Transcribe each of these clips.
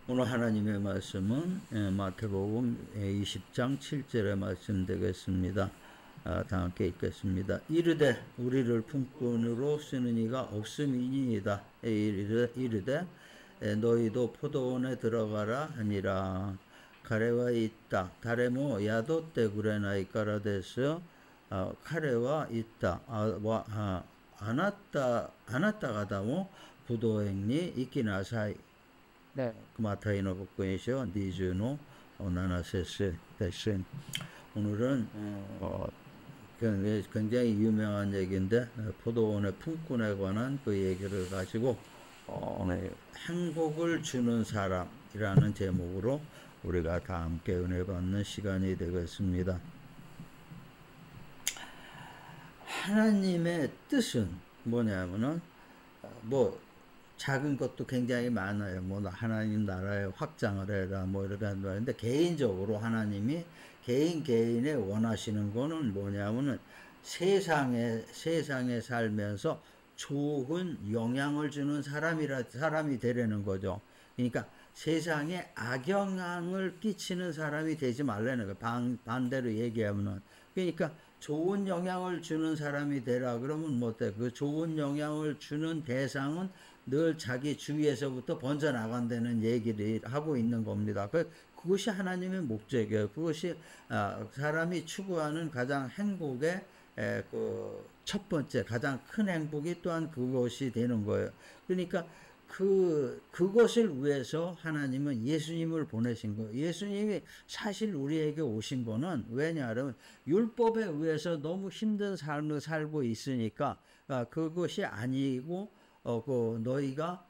오늘 하나님의 말씀은 마태복음 20장 7절의 말씀 되겠습니다. 다 함께 읽겠습니다. 이르되 우리를 품꾼으로 쓰는 이가 없음이니이다. 이르되 너희도 포도원에 들어가라 하니라. 가래와 있다. 다레모 야도 때 구레나이 까라데스 카레와 있다. 아나타가다모 부도행니 이키나사이 네. 마타이노 복권이시오 니즈노 나나세스 대신 오늘은 굉장히 유명한 얘기인데 포도원의 품꾼에 관한 그 얘기를 가지고 오늘 행복을 주는 사람이라는 제목으로 우리가 다 함께 은혜 받는 시간이 되겠습니다. 하나님의 뜻은 뭐냐면은 작은 것도 굉장히 많아요. 하나님 나라의 확장을 해라, 이렇게 한다는데, 개인적으로 하나님이 개인의 원하시는 거는 뭐냐면은 세상에 살면서 좋은 영향을 주는 사람이 되려는 거죠. 그러니까 세상에 악영향을 끼치는 사람이 되지 말라는 거예요. 반대로 얘기하면은. 그러니까 좋은 영향을 주는 사람이 되라 그러면 돼? 그 좋은 영향을 주는 대상은 늘 자기 주위에서부터 번져나간다는 얘기를 하고 있는 겁니다. 그것이 하나님의 목적이에요. 그것이 사람이 추구하는 가장 행복의 첫 번째 가장 큰 행복이 또한 그것이 되는 거예요. 그러니까 그것을 위해서 하나님은 예수님을 보내신 거예요. 예수님이 사실 우리에게 오신 거는 왜냐하면 율법에 의해서 너무 힘든 삶을 살고 있으니까 그것이 아니고 너희가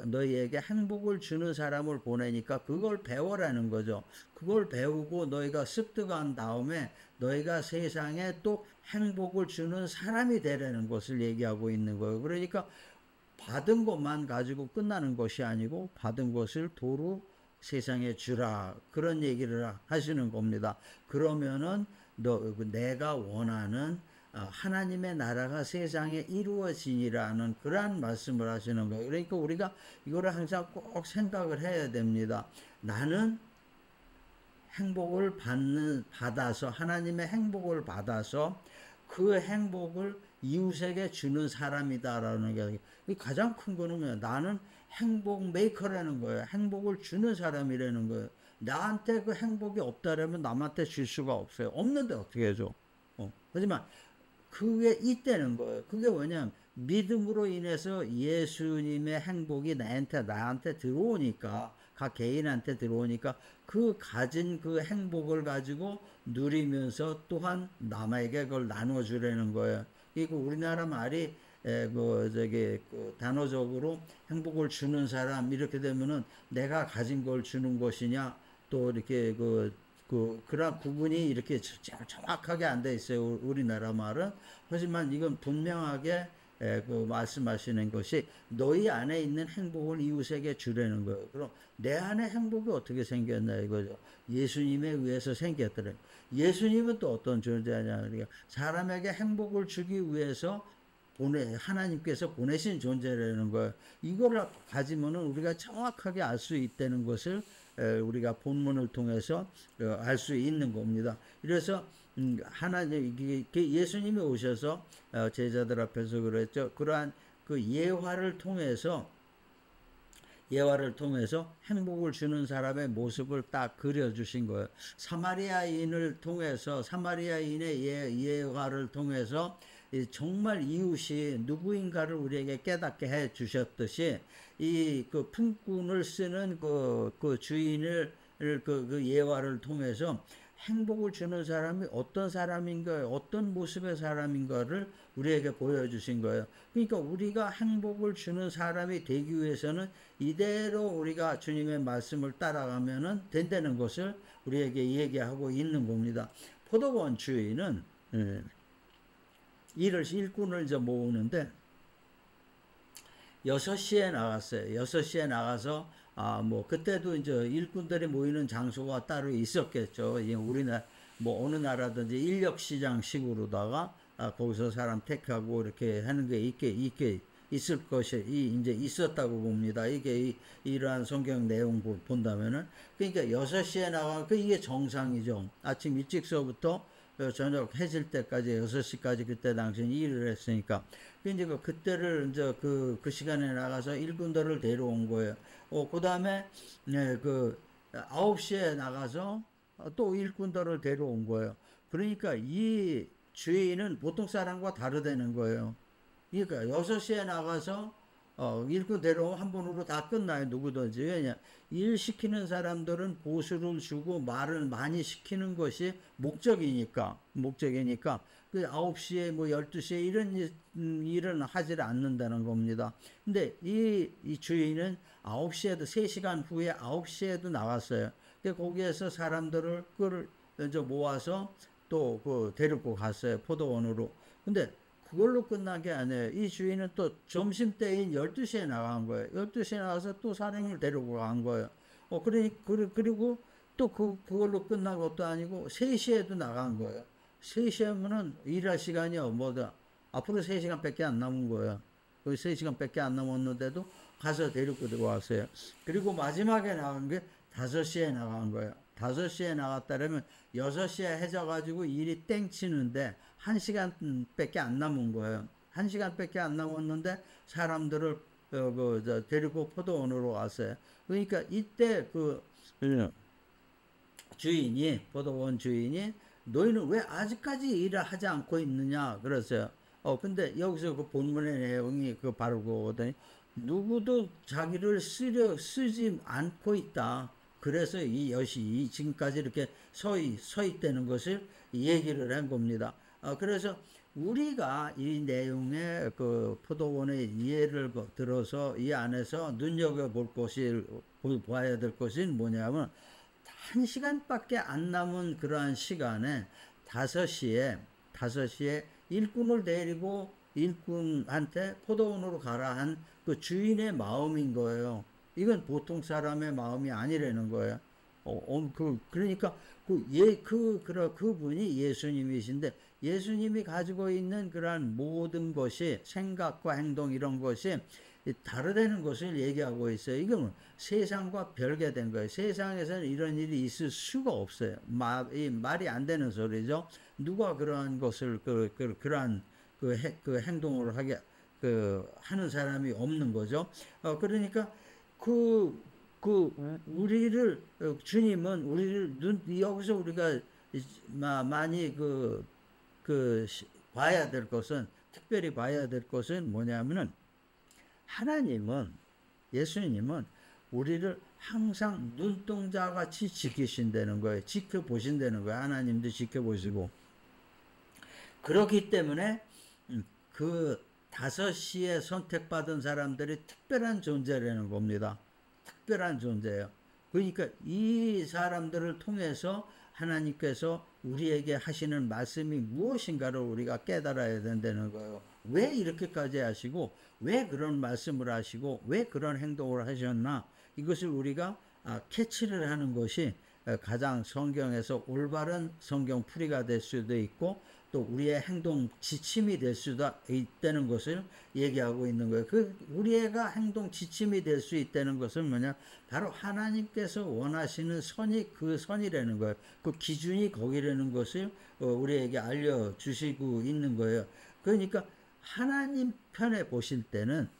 너희에게 행복을 주는 사람을 보내니까 그걸 배워라는 거죠. 그걸 배우고 너희가 습득한 다음에 너희가 세상에 또 행복을 주는 사람이 되라는 것을 얘기하고 있는 거예요. 그러니까 받은 것만 가지고 끝나는 것이 아니고 받은 것을 도로 세상에 주라, 그런 얘기를 하시는 겁니다. 그러면은 내가 원하는 하나님의 나라가 세상에 이루어지니라는 그러한 말씀을 하시는 거예요. 그러니까 우리가 이거를 항상 꼭 생각을 해야 됩니다. 나는 행복을 받아서 하나님의 행복을 받아서 그 행복을 이웃에게 주는 사람이다라는 게 가장 큰 거는 뭐야? 나는 행복 메이커라는 거예요. 행복을 주는 사람이라는 거예요. 나한테 그 행복이 없다라면 남한테 줄 수가 없어요. 없는데 어떻게 해줘? 하지만 그게 있다는 거예요. 그게 뭐냐면 믿음으로 인해서 예수님의 행복이 나한테 들어오니까, 각 개인한테 들어오니까 그 가진 그 행복을 가지고 누리면서 또한 남에게 그걸 나눠주려는 거예요. 이거 우리나라 말이 단어적으로 행복을 주는 사람 이렇게 되면은 내가 가진 걸 주는 것이냐, 또 이렇게 그런 구분이 이렇게 정확하게 안 돼 있어요. 우리나라 말은. 하지만 이건 분명하게 말씀하시는 것이 너희 안에 있는 행복을 이웃에게 주려는 거예요. 그럼 내 안에 행복이 어떻게 생겼나 이거죠. 예수님에 의해서 생겼더래. 예수님은 또 어떤 존재냐. 그러니까 사람에게 행복을 주기 위해서 하나님께서 보내신 존재라는 거예요. 이거를 가지면은 우리가 정확하게 알 수 있다는 것을 우리가 본문을 통해서 알 수 있는 겁니다. 그래서 예수님이 오셔서 제자들 앞에서 그랬죠. 그러한 그 예화를 통해서 행복을 주는 사람의 모습을 딱 그려주신 거예요. 사마리아인의 예화를 통해서 정말 이웃이 누구인가를 우리에게 깨닫게 해 주셨듯이 그 품꾼을 쓰는 그 주인을 그 예화를 통해서 행복을 주는 사람이 어떤 사람인가, 어떤 모습의 사람인가를 우리에게 보여주신 거예요. 그러니까 우리가 행복을 주는 사람이 되기 위해서는 이대로 우리가 주님의 말씀을 따라가면은 된다는 것을 우리에게 얘기하고 있는 겁니다. 포도원 주인은 일꾼을 이제 모으는데 6시에 나갔어요. 6시에 나가서 그때도 이제 일꾼들이 모이는 장소가 따로 있었겠죠. 우리나라 어느 나라든지 인력시장식으로다가 거기서 사람 택하고 이렇게 하는 게 있을 것이 이제 있었다고 봅니다. 이게 이러한 성경 내용 본다면은 그러니까 6시에 나가 그 이게 정상이죠. 아침 일찍서부터 저녁 해질 때까지 6시까지 그때 당시 일을 했으니까 이제 그때를 이제 그 시간에 나가서 일꾼들을 데려온 거예요. 그다음에 네, 9시에 나가서 또 일꾼들을 데려온 거예요. 그러니까 이 주인은 보통 사람과 다르다는 거예요. 그러니까 6시에 나가서 일꾼 데려오면 한 번으로 다 끝나요. 누구든지. 왜냐? 일 시키는 사람들은 보수를 주고 말을 많이 시키는 것이 목적이니까. 그 9시에 뭐 12시에 이런 일은 하지 않는다는 겁니다. 근데 이 주인은 9시에도 3시간 후에 9시에도 나왔어요. 거기에서 사람들을 이제 모아서 또 데리고 갔어요. 포도원으로. 근데 그걸로 끝난 게 아니에요. 이 주인은 또 점심때인 12시에 나간 거예요. 12시에 나가서 또 사람을 데리고 간 거예요. 그리고 또 그걸로 끝난 것도 아니고 3시에도 나간 거예요. 3시에면은 일할 시간이 뭐다. 앞으로 3시간 밖에 안 남은 거예요. 3시간 밖에 안 남았는데도 가서 데리고 들어왔어요. 그리고 마지막에 나간 게 5시에 나간 거예요. 5시에 나갔다면 6시에 해져가지고 일이 땡치는데 1시간밖에 안 남은 거예요. 1시간밖에 안 남았는데 사람들을 데리고 포도원으로 왔어요. 그러니까 이때 포도원 주인이 너희는 왜 아직까지 일을 하지 않고 있느냐 그랬어요. 근데 여기서 그 본문의 내용이 바로 그거거든요. 누구도 자기를 쓰지 않고 있다. 그래서 이 엿이 지금까지 이렇게 서 있다는 것을 얘기를 한 겁니다. 그래서 우리가 이 내용의 포도원의 예를 들어서 이 안에서 봐야 될 것이 뭐냐면 1시간밖에 안 남은 그러한 시간에 5시에 일꾼을 데리고 일꾼한테 포도원으로 가라 한 그 주인의 마음인 거예요. 이건 보통 사람의 마음이 아니라는 거예요. 그러니까 그분이 예수님이신데 예수님이 가지고 있는 그러한 모든 것이 생각과 행동 이런 것이 다르다는 것을 얘기하고 있어요. 이건 세상과 별개된 거예요. 세상에서는 이런 일이 있을 수가 없어요. 말이 안 되는 소리죠. 누가 그러한 것을 그러한 행동을 하는 사람이 없는 거죠. 그러니까 주님은 우리를 여기서 우리가 많이 특별히 봐야 될 것은 뭐냐면은 예수님은 우리를 항상 눈동자 같이 지키신다는 거예요. 지켜보신다는 거예요. 하나님도 지켜보시고. 그렇기 때문에 5시에 선택받은 사람들이 특별한 존재라는 겁니다. 특별한 존재예요. 그러니까 이 사람들을 통해서 하나님께서 우리에게 하시는 말씀이 무엇인가를 우리가 깨달아야 된다는 거예요. 왜 이렇게까지 하시고 왜 그런 말씀을 하시고 왜 그런 행동을 하셨나, 이것을 우리가 캐치를 하는 것이 가장 성경에서 올바른 성경 풀이가 될 수도 있고 또 우리의 행동 지침이 될 수도 있다는 것을 얘기하고 있는 거예요. 우리가 행동 지침이 될 수 있다는 것은 뭐냐? 바로 하나님께서 원하시는 선이 그 선이라는 거예요. 그 기준이 거기라는 것을 우리에게 알려주시고 있는 거예요. 그러니까 하나님 편에 보실 때는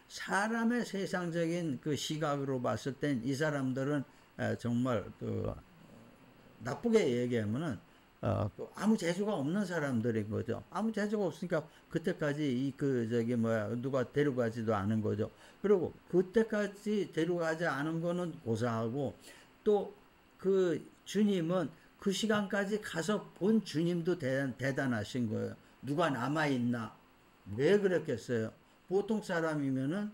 사람의 세상적인 시각으로 봤을 땐 이 사람들은 정말 나쁘게 얘기하면은 아무 재주가 없는 사람들인 거죠. 아무 재주가 없으니까 그때까지 누가 데려가지도 않은 거죠. 그리고 그때까지 데려가지 않은 거는 고사하고 또 주님은 그 시간까지 가서 본 주님도 대단하신 거예요. 누가 남아있나? 왜 그랬겠어요? 보통 사람이면은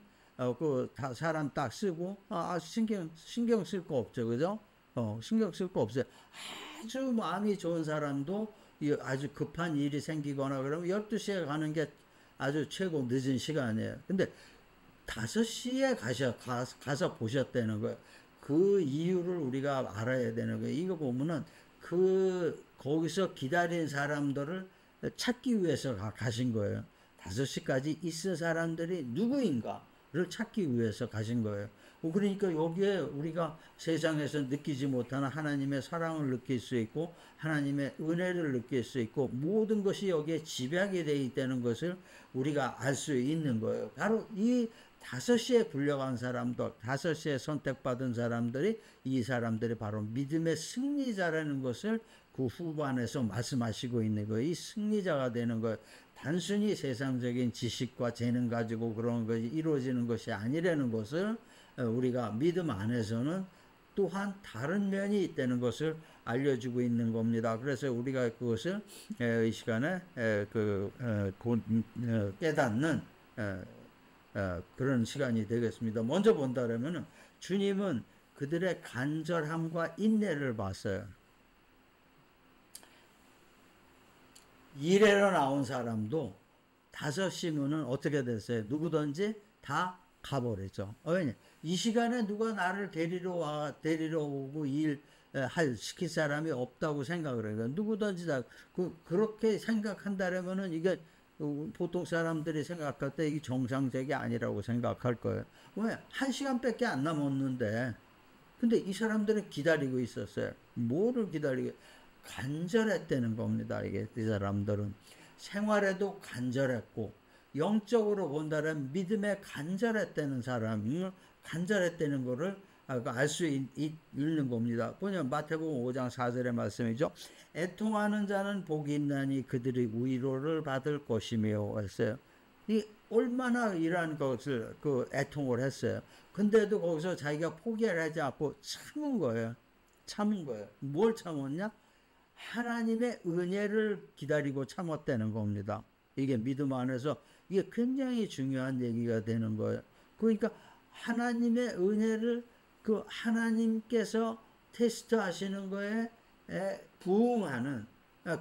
사람 딱 쓰고 신경 쓸 거 없죠. 그죠? 신경 쓸 거 없어요. 아주 마음이 좋은 사람도 아주 급한 일이 생기거나 그러면 12시에 가는 게 아주 최고 늦은 시간이에요. 근데 5시에 가서 보셨다는 거예요. 그 이유를 우리가 알아야 되는 거예요. 이거 보면은 거기서 기다린 사람들을 찾기 위해서 가신 거예요. 5시까지 있을 사람들이 누구인가를 찾기 위해서 가신 거예요. 그러니까 여기에 우리가 세상에서 느끼지 못하는 하나님의 사랑을 느낄 수 있고 하나님의 은혜를 느낄 수 있고 모든 것이 여기에 집약이 되어 있다는 것을 우리가 알 수 있는 거예요. 바로 이 5시에 불려간 사람들, 5시에 선택받은 사람들이 이 사람들이 바로 믿음의 승리자라는 것을 그 후반에서 말씀하시고 있는 거예요. 이 승리자가 되는 거예요. 단순히 세상적인 지식과 재능 가지고 그런 것이 이루어지는 것이 아니라는 것을 우리가 믿음 안에서는 또한 다른 면이 있다는 것을 알려주고 있는 겁니다. 그래서 우리가 그것을 이 시간에 깨닫는 그런 시간이 되겠습니다. 먼저 본다면 주님은 그들의 간절함과 인내를 봤어요. 이래로 나온 사람도 5시면은 어떻게 됐어요? 누구든지 다 가버렸죠. 왜냐? 이 시간에 누가 나를 데리러 오고 시킬 사람이 없다고 생각을 해요. 누구든지 다, 그렇게 생각한다면은 이게 보통 사람들이 생각할 때 이게 정상적이 아니라고 생각할 거예요. 왜? 1시간밖에 안 남았는데. 근데 이 사람들은 기다리고 있었어요. 뭐를 기다리고? 간절했다는 겁니다. 이게 이 사람들은 생활에도 간절했고 영적으로 본다면 믿음에 간절했다는 사람이 간절했다는 거를 알 수 있는 겁니다. 뭐냐면 마태복음 5장 4절의 말씀이죠. 애통하는 자는 복이 있나니 그들이 위로를 받을 것이며 했어요. 이 얼마나 이러한 것을 애통을 했어요. 근데도 거기서 자기가 포기를 하지 않고 참은 거예요. 뭘 참았냐? 하나님의 은혜를 기다리고 참았다는 겁니다. 이게 믿음 안에서 이게 굉장히 중요한 얘기가 되는 거예요. 그러니까 하나님의 은혜를 하나님께서 테스트 하시는 거에 부응하는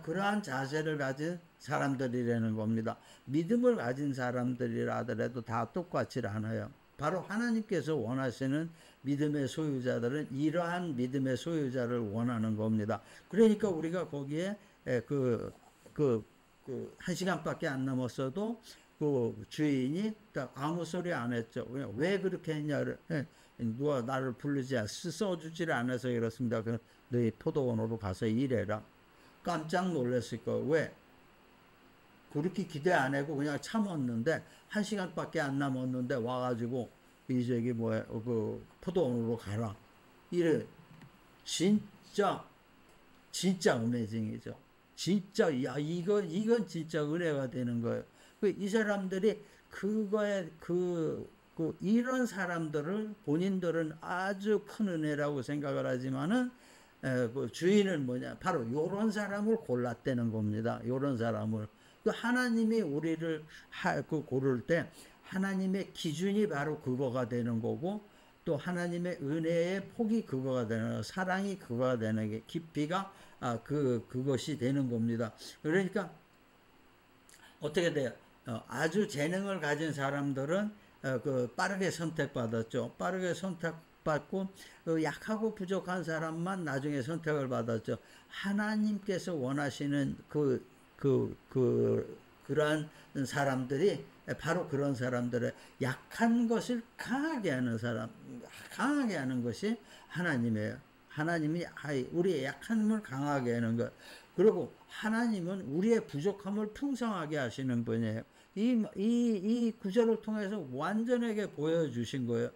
그러한 자세를 가진 사람들이라는 겁니다. 믿음을 가진 사람들이라 하더라도 다 똑같지 않아요. 바로 하나님께서 원하시는 믿음의 소유자들은 이러한 믿음의 소유자를 원하는 겁니다. 그러니까 우리가 거기에 1시간밖에 안 남았어도 그 주인이 아무 소리 안 했죠. 왜 그렇게 했냐를 누가 나를 부르지 써주지를 않아서 이렇습니다. 너희 포도원으로 가서 일해라. 깜짝 놀랐을 거예요. 왜? 그렇게 기대 안 하고 그냥 참았는데 1시간밖에 안 남았는데 와가지고 포도원으로 가라. 이래 진짜 어메이징이죠. 진짜 이건 진짜 은혜가 되는 거예요. 이 사람들이 이런 사람들을 본인들은 아주 큰 은혜라고 생각을 하지만은 주인은 뭐냐? 바로 요런 사람을 골랐다는 겁니다. 요런 사람을. 하나님이 우리를 고를 때 하나님의 기준이 바로 그거가 되는 거고 또 하나님의 은혜의 폭이 그거가 되는 거예요. 사랑이 그거가 되는 게 깊이가 그것이 되는 겁니다. 그러니까 어떻게 돼요? 아주 재능을 가진 사람들은 빠르게 선택받았죠. 빠르게 선택받고 약하고 부족한 사람만 나중에 선택을 받았죠. 하나님께서 원하시는 그러한 사람들이 바로 그런 사람들의 약한 것을 강하게 하는 것이 하나님이에요. 하나님이 우리의 약함을 강하게 하는 것. 그리고 하나님은 우리의 부족함을 풍성하게 하시는 분이에요. 이 구절을 통해서 완전하게 보여주신 거예요.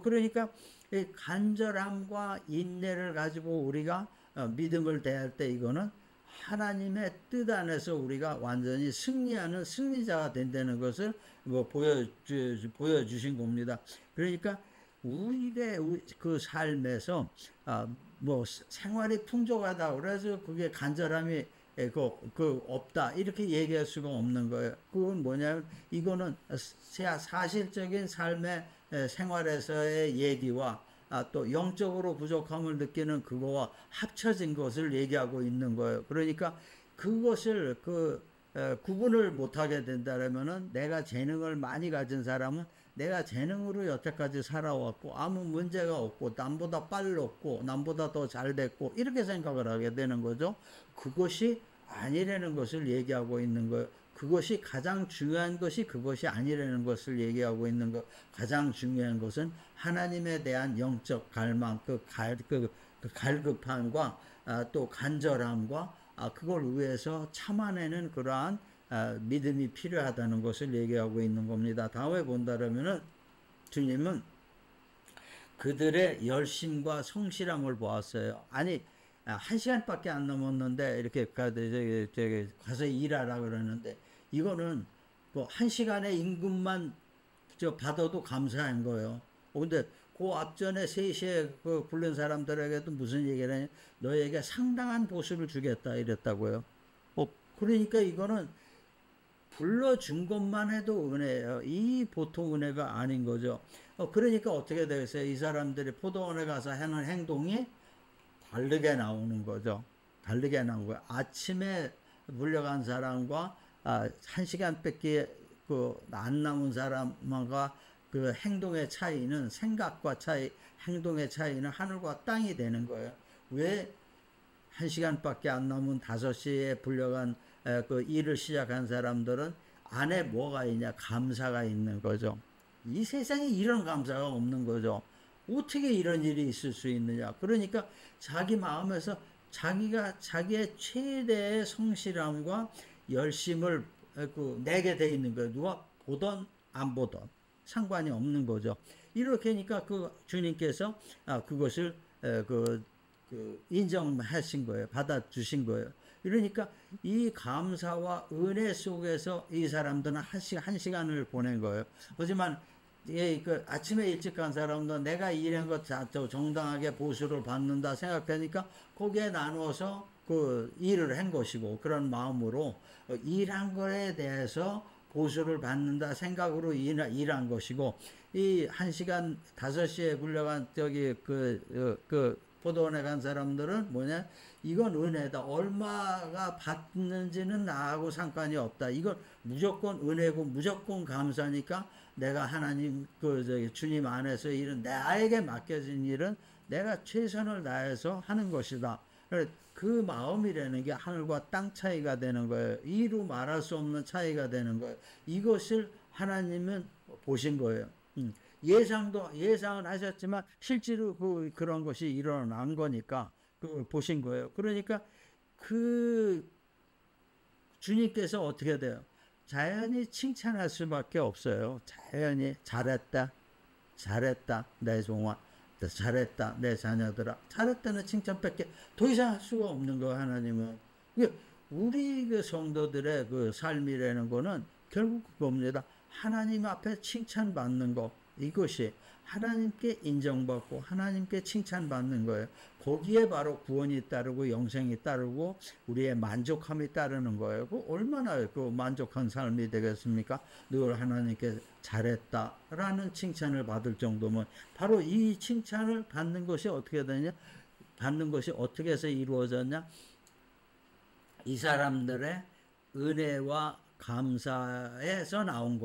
그러니까 이 간절함과 인내를 가지고 우리가 믿음을 대할 때 이거는 하나님의 뜻 안에서 우리가 완전히 승리하는 승리자가 된다는 것을 보여주신 겁니다. 그러니까 우리의 그 삶에서 생활이 풍족하다 그래서 그게 간절함이 없다 이렇게 얘기할 수가 없는 거예요. 그건 뭐냐면 이거는 사실적인 삶의 생활에서의 얘기와 또 영적으로 부족함을 느끼는 그거와 합쳐진 것을 얘기하고 있는 거예요. 그러니까 그것을 구분을 못하게 된다면은 내가 재능을 많이 가진 사람은 내가 재능으로 여태까지 살아왔고 아무 문제가 없고 남보다 빨랐고 남보다 더 잘 됐고 이렇게 생각을 하게 되는 거죠. 그것이 아니라는 것을 얘기하고 있는 거예요. 그것이 가장 중요한 것이 그것이 아니라는 것을 얘기하고 있는 것. 가장 중요한 것은 하나님에 대한 영적 갈망, 그 갈급함과 또 간절함과 그걸 위해서 참아내는 그러한 믿음이 필요하다는 것을 얘기하고 있는 겁니다. 다음에 본다면은 주님은 그들의 열심과 성실함을 보았어요. 아니, 1시간밖에 안 남았는데 이렇게 가서 일하라 그러는데 이거는 뭐 1시간의 임금만 받아도 감사한 거예요. 근데 그 앞전에 3시에 그 부른 사람들에게도 무슨 얘기를 하냐, 너에게 상당한 보수를 주겠다 이랬다고요. 그러니까 이거는 불러준 것만 해도 은혜예요. 이 보통 은혜가 아닌 거죠. 그러니까 어떻게 되겠어요? 이 사람들이 포도원에 가서 하는 행동이 다르게 나오는 거죠. 다르게 나온 거예요. 아침에 물려간 사람과 1시간밖에 안 남은 사람과 그 행동의 차이는, 생각과 차이, 행동의 차이는 하늘과 땅이 되는 거예요. 왜 1시간밖에 안 남은 5시에 불려간 그 일을 시작한 사람들은 안에 뭐가 있냐? 감사가 있는 거죠. 이 세상에 이런 감사가 없는 거죠. 어떻게 이런 일이 있을 수 있느냐? 그러니까 자기 마음에서 자기가 자기의 최대의 성실함과 열심을 내게 돼 있는 거예요. 누가 보던 안 보던 상관이 없는 거죠. 이렇게 하니까 그 주님께서 그것을 인정하신 거예요. 받아주신 거예요. 이러니까 이 감사와 은혜 속에서 이 사람들은 한 시간을 보낸 거예요. 하지만 아침에 일찍 간 사람도 내가 일한 것 정당하게 보수를 받는다 생각하니까 거기에 나누어서 그 일을 한 것이고, 그런 마음으로 일한 거에 대해서 보수를 받는다 생각으로 일한 것이고, 이 1시간 5시에 불려간 포도원에 간 사람들은 뭐냐? 이건 은혜다. 얼마가 받는지는 나하고 상관이 없다. 이건 무조건 은혜고 무조건 감사니까 내가 하나님 주님 안에서 일은, 나에게 맡겨진 일은 내가 최선을 다해서 하는 것이다. 그 마음이라는 게 하늘과 땅 차이가 되는 거예요. 이루 말할 수 없는 차이가 되는 거예요. 이것을 하나님은 보신 거예요. 예상은 하셨지만 실제로 그런 것이 일어난 거니까 그걸 보신 거예요. 그러니까 그 주님께서 어떻게 돼요? 자연히 칭찬할 수밖에 없어요. 자연히 잘했다 내 종아, 잘했다 내 자녀들아. 잘했다는 칭찬밖에 더 이상 할 수가 없는 거예요. 하나님은. 우리 그 성도들의 그 삶이라는 거는 결국 그겁니다. 하나님 앞에 칭찬받는 거, 이것이 하나님께 인정받고 하나님께 칭찬받는 거예요. 거기에 바로 구원이 따르고 영생이 따르고 우리의 만족함이 따르는 거예요. 얼마나 만족한 삶이 되겠습니까? 늘 하나님께 잘했다라는 칭찬을 받을 정도면, 바로 이 칭찬을 받는 것이 어떻게 되냐? 받는 것이 어떻게 해서 이루어졌냐? 이 사람들의 은혜와 감사에서 나온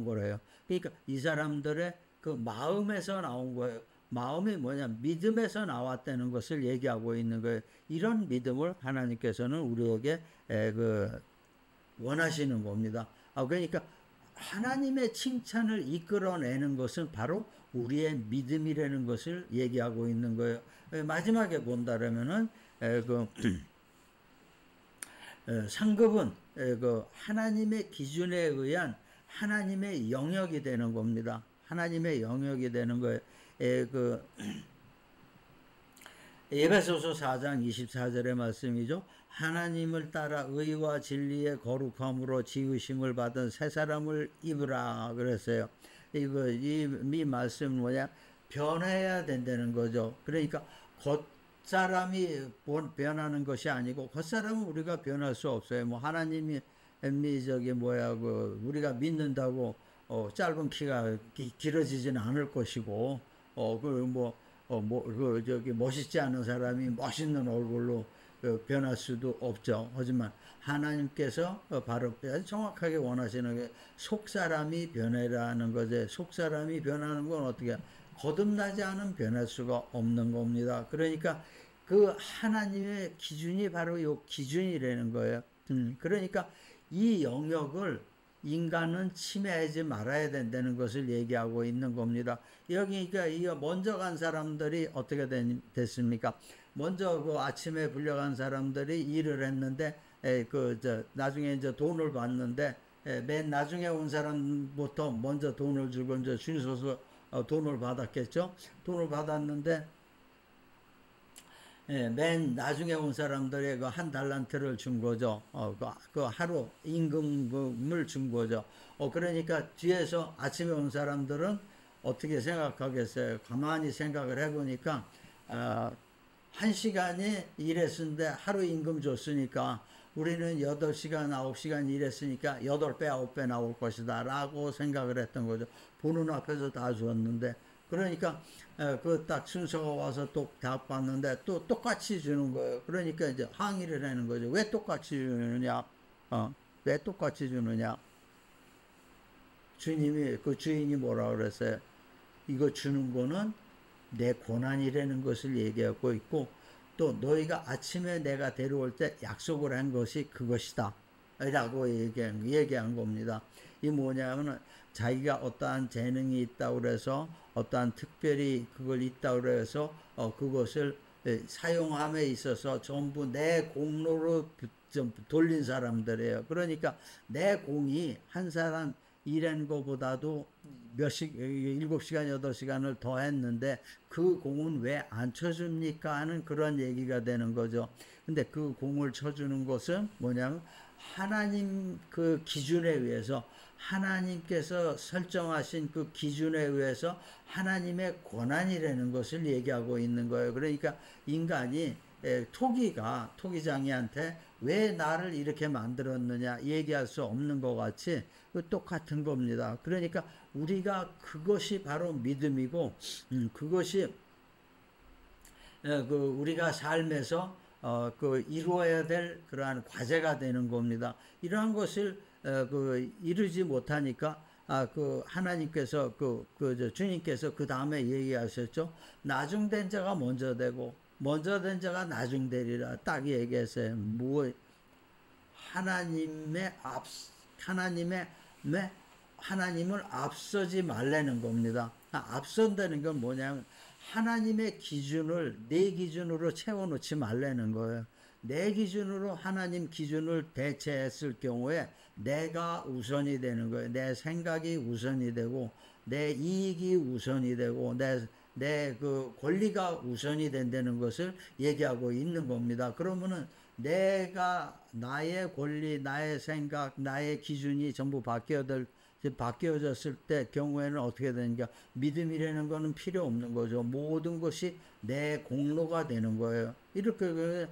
거래요. 그러니까 이 사람들의 그 마음에서 나온 거예요. 마음이 뭐냐? 믿음에서 나왔다는 것을 얘기하고 있는 거예요. 이런 믿음을 하나님께서는 우리에게 원하시는 겁니다. 그러니까 하나님의 칭찬을 이끌어내는 것은 바로 우리의 믿음이라는 것을 얘기하고 있는 거예요. 마지막에 본다면은 상급은 하나님의 기준에 의한 하나님의 영역이 되는 겁니다. 하나님의 영역이 되는 거예요. 에베소서 4장 24절의 말씀이죠. 하나님을 따라 의와 진리의 거룩함으로 지으심을 받은 새 사람을 입으라 그랬어요. 이 말씀은 뭐냐? 변해야 된다는 거죠. 그러니까 겉사람이 변하는 것이 아니고, 겉사람은 우리가 변할 수 없어요. 하나님이 우리가 믿는다고 짧은 키가 길어지지는 않을 것이고, 멋있지 않은 사람이 멋있는 얼굴로 변할 수도 없죠. 하지만 하나님께서 바로 정확하게 원하시는 게 속사람이 변해라는 거죠. 속사람이 변하는 건 어떻게? 거듭나지 않으면 변할 수가 없는 겁니다. 그러니까 그 하나님의 기준이 바로 이 기준이라는 거예요. 그러니까 이 영역을 인간은 침해하지 말아야 된다는 것을 얘기하고 있는 겁니다. 여기 그러니까 이 먼저 간 사람들이 어떻게 됐습니까? 먼저 그 아침에 불려간 사람들이 일을 했는데 나중에 이제 돈을 받는데 맨 나중에 온 사람부터 먼저 돈을 주고 이제 줄 서서 돈을 받았겠죠. 돈을 받았는데 맨 나중에 온 사람들의 그 한 달란트를 준 거죠. 그 하루 임금을 준 거죠. 그러니까 뒤에서 아침에 온 사람들은 어떻게 생각하겠어요? 가만히 생각을 해보니까, 한 시간이 일했는데 하루 임금 줬으니까 우리는 8시간, 9시간 일했으니까 8배, 9배 나올 것이다 라고 생각을 했던 거죠. 보는 앞에서 다 주었는데, 그러니까 그 딱 순서가 와서 또 다 받는데 또 똑같이 주는 거예요. 그러니까 이제 항의를 하는 거죠. 왜 똑같이 주느냐? 왜 똑같이 주느냐? 그 주인이 뭐라 그랬어요? 이거 주는 거는 내 권한이라는 것을 얘기하고 있고, 또 너희가 아침에 내가 데려올 때 약속을 한 것이 그것이다 라고 얘기한 겁니다. 이 뭐냐면은 자기가 어떠한 재능이 있다고 그래서 어떠한 특별히 그걸 있다고 그래서 그것을 사용함에 있어서 전부 내 공로로 좀 돌린 사람들이에요. 그러니까 내 공이 한 사람 일한 것보다도 7시간, 8시간을 더 했는데 그 공은 왜 안 쳐줍니까? 하는 그런 얘기가 되는 거죠. 근데 그 공을 쳐주는 것은 뭐냐면 하나님 그 기준에 의해서, 하나님께서 설정하신 그 기준에 의해서 하나님의 권한이라는 것을 얘기하고 있는 거예요. 그러니까 인간이 토기장이한테 왜 나를 이렇게 만들었느냐 얘기할 수 없는 것 같이 똑같은 겁니다. 그러니까 우리가 그것이 바로 믿음이고, 그것이 우리가 삶에서 이루어야 될 그러한 과제가 되는 겁니다. 이러한 것을 이루지 못하니까 하나님께서 주님께서 그 다음에 얘기하셨죠. 나중된 자가 먼저 되고 먼저 된 자가 나중되리라 딱 얘기했어요. 하나님을 앞서지 말라는 겁니다. 앞선다는 건 뭐냐면 하나님의 기준을 내 기준으로 채워놓지 말라는 거예요. 내 기준으로 하나님 기준을 대체했을 경우에 내가 우선이 되는 거예요. 내 생각이 우선이 되고 내 이익이 우선이 되고 내 그 권리가 우선이 된다는 것을 얘기하고 있는 겁니다. 그러면은 내가 나의 권리, 나의 생각, 나의 기준이 전부 바뀌어졌을 때 경우에는 어떻게 되는가? 믿음이라는 거는 필요 없는 거죠. 모든 것이 내 공로가 되는 거예요. 이렇게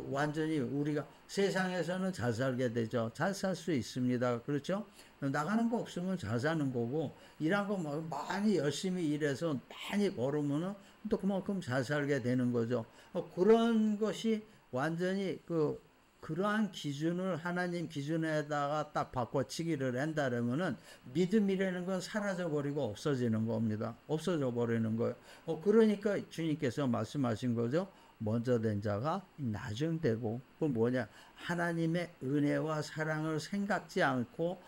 완전히 우리가 세상에서는 잘 살게 되죠. 잘 살 수 있습니다. 그렇죠? 나가는 거 없으면 잘 사는 거고, 일한 거 많이 열심히 일해서 많이 벌으면은 또 그만큼 잘 살게 되는 거죠. 그런 것이 완전히 그러한 기준을 하나님 기준에다가 딱 바꿔치기를 한다면은 믿음이라는 건 사라져 버리고 없어지는 겁니다. 없어져 버리는 거예요. 그러니까 주님께서 말씀하신 거죠. 먼저 된 자가 나중되고, 그 뭐냐, 하나님의 은혜와 사랑을 생각지 않고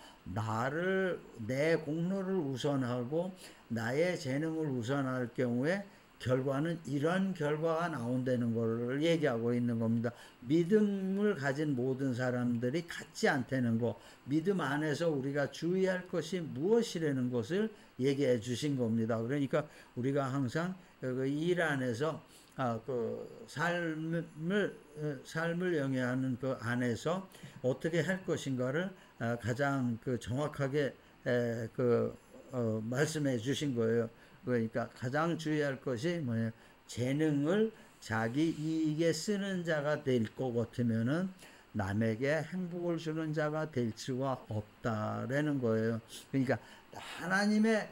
내 공로를 우선하고 나의 재능을 우선할 경우에 결과는 이런 결과가 나온다는 걸 얘기하고 있는 겁니다. 믿음을 가진 모든 사람들이 같지 않다는 거, 믿음 안에서 우리가 주의할 것이 무엇이라는 것을 얘기해 주신 겁니다. 그러니까 우리가 항상 일 안에서 삶을 영위하는 그 안에서 어떻게 할 것인가를 가장 정확하게 말씀해 주신 거예요. 그러니까 가장 주의할 것이 뭐냐, 재능을 자기 이익에 쓰는 자가 될 것 같으면은 남에게 행복을 주는 자가 될 수가 없다라는 거예요. 그러니까 하나님의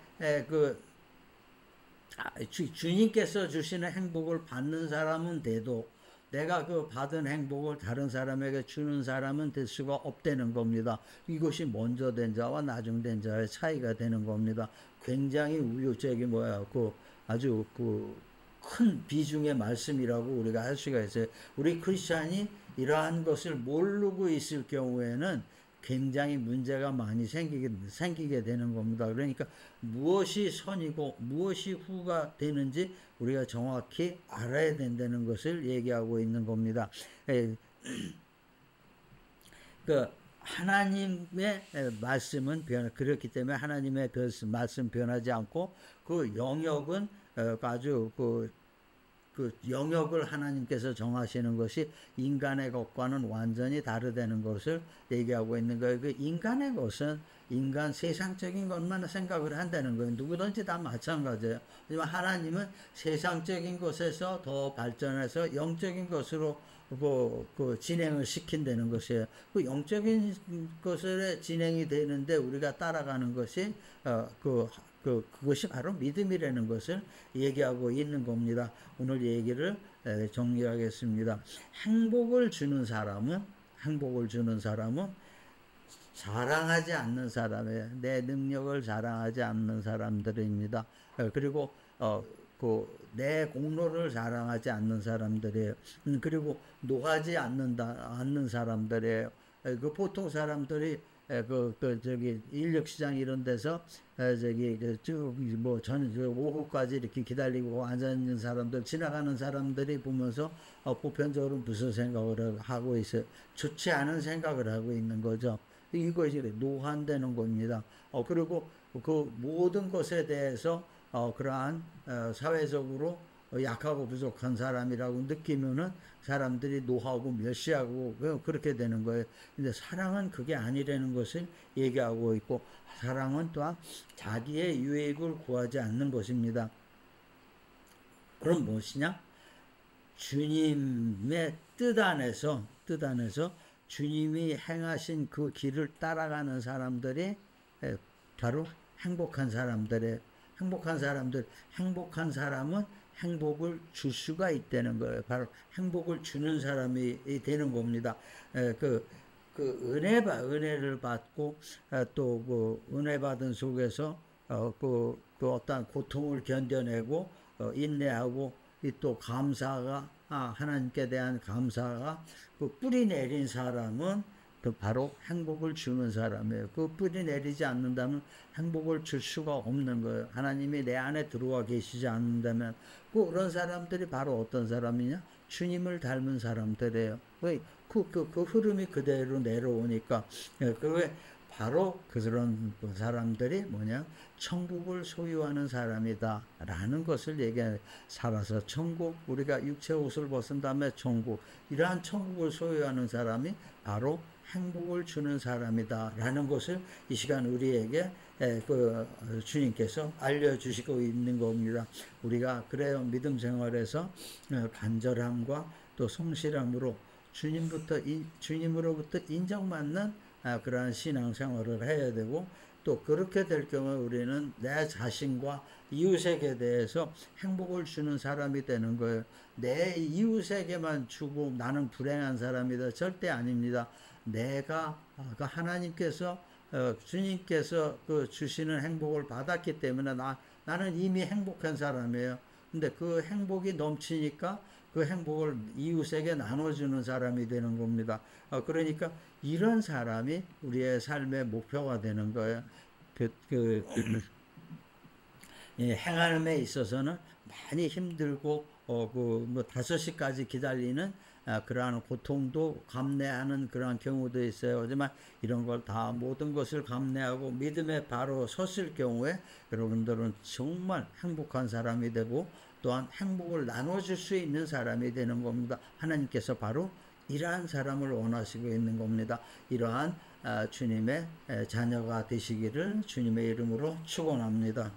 주님께서 주시는 행복을 받는 사람은 돼도 내가 받은 행복을 다른 사람에게 주는 사람은 될 수가 없다는 겁니다. 이것이 먼저 된 자와 나중된 자의 차이가 되는 겁니다. 굉장히 아주 큰 비중의 말씀이라고 우리가 할 수가 있어요. 우리 크리스찬이 이러한 것을 모르고 있을 경우에는 굉장히 문제가 많이 생기게 되는 겁니다. 그러니까 무엇이 선이고 무엇이 후가 되는지 우리가 정확히 알아야 된다는 것을 얘기하고 있는 겁니다. 그 하나님의 말씀은 그렇기 때문에 하나님의 말씀 변하지 않고 그 영역은 아주 그 영역을 하나님께서 정하시는 것이 인간의 것과는 완전히 다르다는 것을 얘기하고 있는 거예요. 그 인간의 것은 인간 세상적인 것만 생각을 한다는 거예요. 누구든지 다 마찬가지예요. 하지만 하나님은 세상적인 것에서 더 발전해서 영적인 것으로 그 진행을 시킨다는 것이에요. 그 영적인 것에 진행이 되는데 우리가 따라가는 것이 그것이 바로 믿음이라는 것을 얘기하고 있는 겁니다. 오늘 얘기를 정리하겠습니다. 행복을 주는 사람은 자랑하지 않는 사람이에요. 내 능력을 자랑하지 않는 사람들입니다. 그리고 내 공로를 자랑하지 않는 사람들이에요. 그리고 노하지 않는 사람들이에요. 그 보통 사람들이 저기 인력시장 이런 데서 오후까지 이렇게 기다리고 앉아있는 사람들, 지나가는 사람들이 보면서 보편적으로 무슨 생각을 하고 있어요? 좋지 않은 생각을 하고 있는 거죠. 이것이 노한다는 겁니다. 그리고 그 모든 것에 대해서 그러한 사회적으로 약하고 부족한 사람이라고 느끼면은 사람들이 노하고 멸시하고 그렇게 되는 거예요. 근데 사랑은 그게 아니라는 것을 얘기하고 있고, 사랑은 또한 자기의 유익을 구하지 않는 것입니다. 그럼 무엇이냐? 주님의 뜻 안에서 주님이 행하신 그 길을 따라가는 사람들이 바로 행복한 사람들의 행복한 사람은 행복을 줄 수가 있다는 거예요. 바로 행복을 주는 사람이 되는 겁니다. 은혜를 받고 또 은혜 받은 속에서 또 어떤 고통을 견뎌내고 인내하고 또 감사가 하나님께 대한 감사가 뿌리 내린 사람은 바로 행복을 주는 사람이에요. 그 뿌리 내리지 않는다면 행복을 줄 수가 없는 거예요. 하나님이 내 안에 들어와 계시지 않는다면 그런 사람들이 바로 어떤 사람이냐? 주님을 닮은 사람들이에요. 그 흐름이 그대로 내려오니까 그게 바로 그런 사람들이 뭐냐? 천국을 소유하는 사람이다 라는 것을 얘기해요. 살아서 천국, 우리가 육체 옷을 벗은 다음에 천국, 이러한 천국을 소유하는 사람이 바로 행복을 주는 사람이다 라는 것을 이 시간 우리에게 주님께서 알려주시고 있는 겁니다. 우리가 그래요, 믿음 생활에서 간절함과 또 성실함으로 주님으로부터 인정받는 그러한 신앙생활을 해야 되고, 또 그렇게 될 경우에 우리는 내 자신과 이웃에게 대해서 행복을 주는 사람이 되는 거예요. 내 이웃에게만 주고 나는 불행한 사람이다, 절대 아닙니다. 내가 하나님께서 주님께서 주시는 행복을 받았기 때문에 나는 이미 행복한 사람이에요. 근데 그 행복이 넘치니까 그 행복을 이웃에게 나눠주는 사람이 되는 겁니다. 그러니까 이런 사람이 우리의 삶의 목표가 되는 거예요. 행함에 있어서는 많이 힘들고 5시까지 기다리는 그러한 고통도 감내하는 그러한 경우도 있어요. 하지만 이런 걸 다 모든 것을 감내하고 믿음에 바로 섰을 경우에 여러분들은 정말 행복한 사람이 되고 또한 행복을 나눠줄 수 있는 사람이 되는 겁니다. 하나님께서 바로 이러한 사람을 원하시고 있는 겁니다. 이러한 주님의 자녀가 되시기를 주님의 이름으로 축원합니다.